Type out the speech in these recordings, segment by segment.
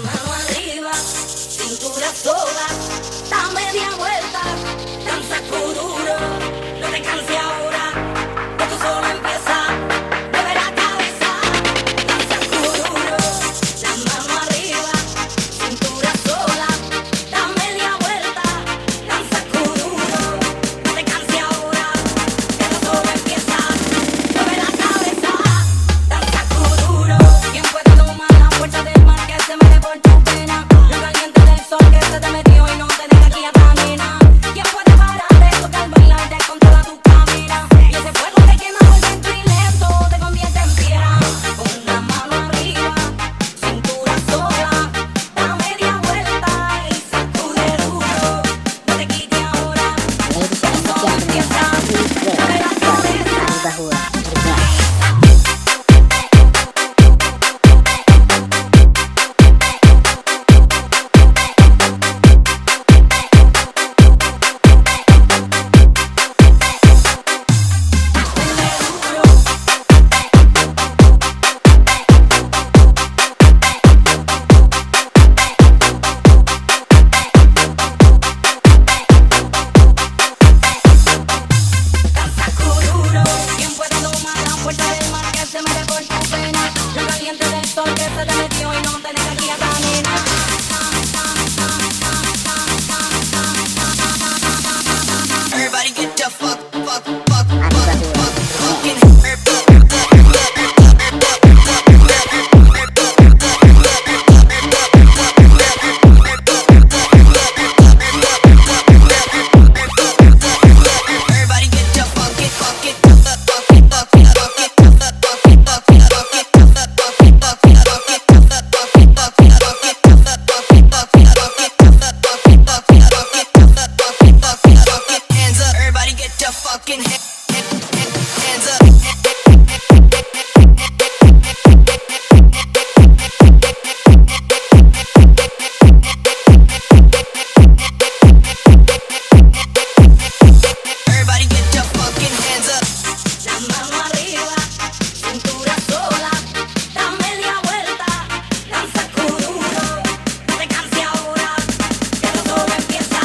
mano arriba, cintura sola, da media vuelta, danza kuduro, no te canses ahora, esto solo empieza, mueve la cabeza, danza kuduro, la mano arriba, cintura sola, da media vuelta, danza kuduro, no te canses ahora, esto solo empieza, mueve la cabeza, danza kuduro. ¿Quién puede tomar la fuerza del mar que se mete por tu pena? Lo caliente del sol que se te metió y no te deja aquí a caminar. ¿Quién puede parar de tocar, bailar, de controlar tu camina? Y ese fuego te quema por dentro y lento te convierte en piedra. Con una mano arriba, cintura sola, da media vuelta y sacude duro. No te quites ahora, todo empieza, mueve la cabeza. ¿Quién puede tomar la fuerza del mar que se mete por tu pena? Lo caliente del sol que se te metió y no te deja aquí a caminar. Everybody get the fucking hands up. Everybody get your fucking hands up. La mano arriba, cintura sola, da media vuelta, danza kuduro. No te canses ahora, que esto solo empieza.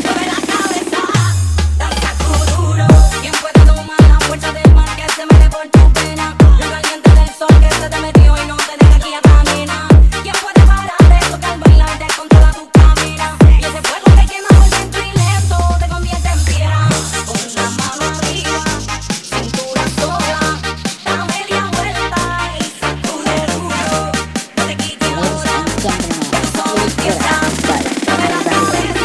Mueve la cabeza, danza kuduro. ¿Quién puede tomar la fuerza del mar que se mete por tu pena? Lo caliente del sol que se te metió y no te deja aquí a caminar. ¿Quién puede parar de tocar, bailar, de controlar tu camina? Y ese fuego te quema por dentro y lento te convierte en piedra. Con una mano arriba, cintura sola, da media vuelta y sacude duro. No te quites ahora, esto solo empieza. Mueve la cabeza.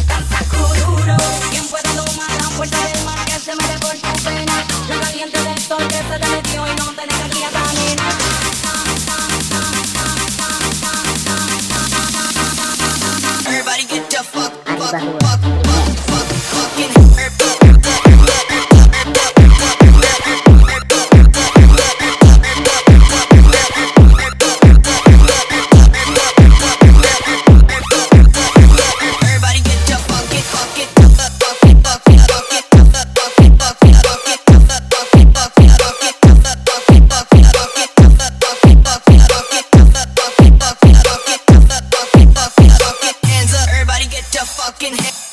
Danza kuduro. ¿Quién puede tomar la fuerza del mar que se mete por tu pena? Lo caliente del sol que se te metió y no te deja aquí a caminar. Everybody get your fucking hands up. Everybody get your fucking hands up.